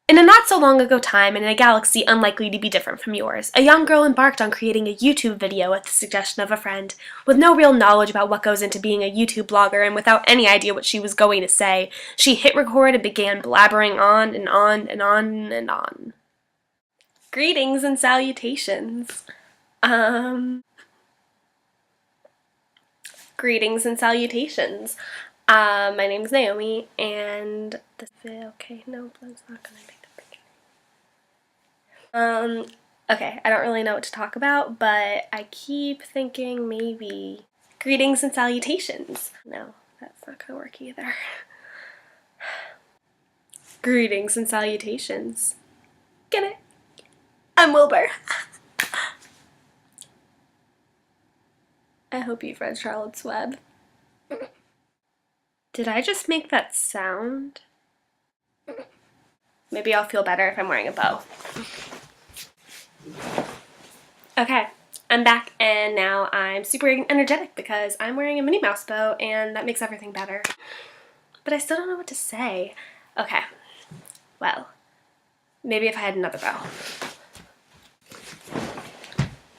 In a not so long ago time, and in a galaxy unlikely to be different from yours, a young girl embarked on creating a YouTube video at the suggestion of a friend. With no real knowledge about what goes into being a YouTube blogger and without any idea what she was going to say, she hit record and began blabbering on and on and on and on. Greetings and salutations. Greetings and salutations. My name's Naomi, and this is okay. No, that's not gonna take the picture. Okay, I don't really know what to talk about, but I keep thinking maybe greetings and salutations. No, that's not gonna work either. Greetings and salutations. Get it? I'm Wilbur. I hope you've read Charlotte's Web. Did I just make that sound? Maybe I'll feel better if I'm wearing a bow. Okay, I'm back, and now I'm super energetic because I'm wearing a Minnie Mouse bow, and that makes everything better. But I still don't know what to say. Okay, well, maybe if I had another bow.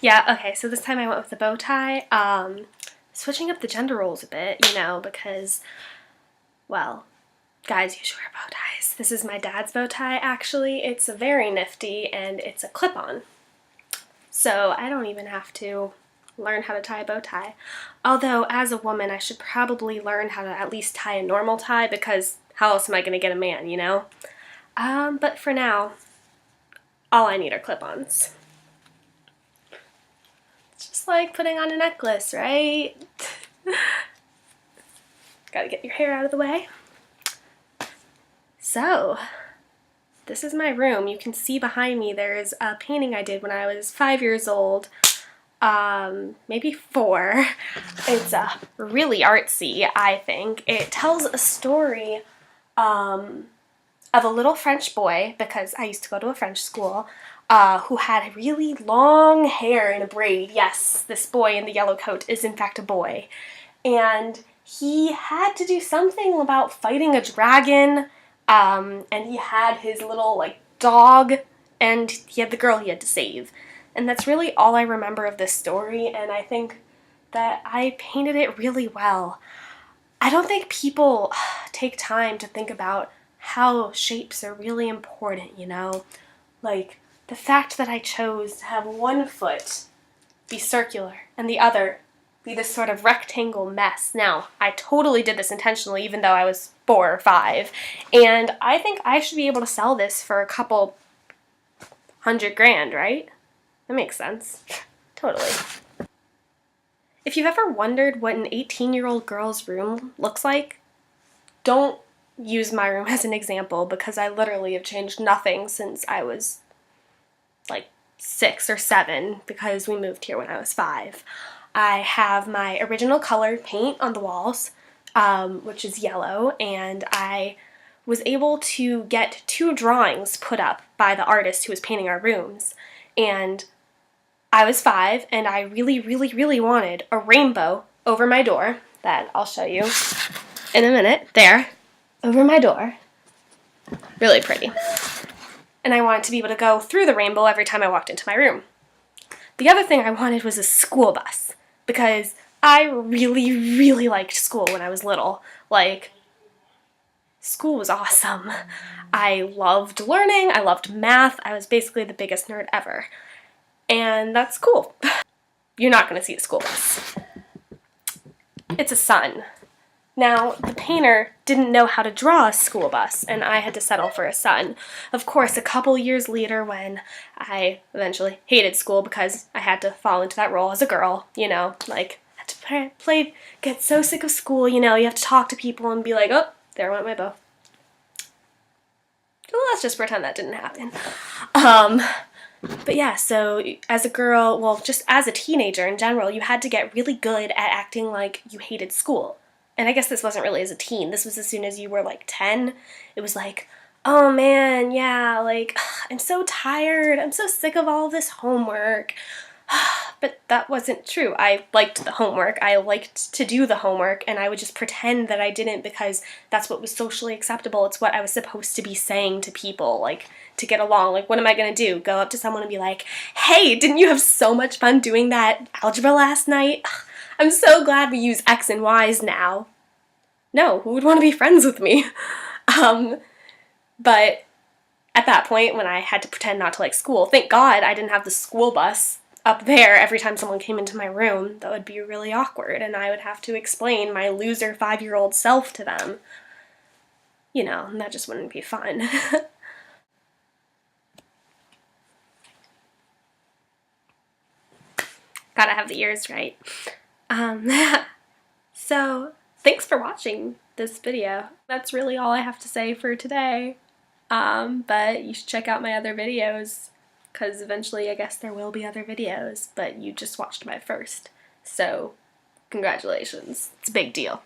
Yeah, okay, so this time I went with the bow tie. Switching up the gender roles a bit, you know, because, well, guys usually wear bow ties. This is my dad's bow tie, actually. It's very nifty, and it's a clip-on. So I don't even have to learn how to tie a bow tie. Although, as a woman, I should probably learn how to at least tie a normal tie, because how else am I going to get a man, you know? But for now, all I need are clip-ons. It's just like putting on a necklace, right? Gotta get your hair out of the way. So, this is my room. You can see behind me there's a painting I did when I was 5 years old, maybe 4. It's really artsy, I think. It tells a story of a little French boy, because I used to go to a French school, who had really long hair in a braid. Yes, this boy in the yellow coat is in fact a boy. And he had to do something about fighting a dragon, and he had his little, like, dog, and he had the girl he had to save. And that's really all I remember of this story, and I think that I painted it really well. I don't think people take time to think about how shapes are really important, you know? Like, the fact that I chose to have one foot be circular and the other be this sort of rectangle mess. Now, I totally did this intentionally, even though I was 4 or 5, and I think I should be able to sell this for a couple $100,000, right? That makes sense. Totally. If you've ever wondered what an 18-year-old girl's room looks like, don't use my room as an example, because I literally have changed nothing since I was like 6 or 7, because we moved here when I was 5. I have my original colored paint on the walls, which is yellow, and I was able to get 2 drawings put up by the artist who was painting our rooms, and I was 5, and I really, really, really wanted a rainbow over my door, that I'll show you in a minute, there, over my door. Really pretty. And I wanted to be able to go through the rainbow every time I walked into my room. The other thing I wanted was a school bus, because I really, really liked school when I was little. Like, school was awesome. I loved learning, I loved math, I was basically the biggest nerd ever. And that's cool. You're not going to see a school bus. It's a sun. Now, the painter didn't know how to draw a school bus, and I had to settle for a sun. Of course, a couple years later, when I eventually hated school because I had to fall into that role as a girl, you know, like, had to get so sick of school, you know, you have to talk to people and be like, oh, there went my bow. Well, let's just pretend that didn't happen. But yeah, so as a girl, well, just as a teenager in general, you had to get really good at acting like you hated school. And I guess this wasn't really as a teen. This was as soon as you were like 10. It was like, oh man, yeah, like, I'm so tired. I'm so sick of all this homework. But that wasn't true. I liked the homework. I liked to do the homework, and I would just pretend that I didn't because that's what was socially acceptable. It's what I was supposed to be saying to people, like, to get along. Like, what am I gonna do? Go up to someone and be like, hey, didn't you have so much fun doing that algebra last night? I'm so glad we use X and Y's now. No, who would want to be friends with me? But at that point, when I had to pretend not to like school, thank God I didn't have the school bus up there every time someone came into my room. That would be really awkward, and I would have to explain my loser 5-year-old self to them. You know, and that just wouldn't be fun. Gotta have the ears right. So, thanks for watching this video. That's really all I have to say for today. But you should check out my other videos, because eventually I guess there will be other videos, but you just watched my first. So, congratulations. It's a big deal.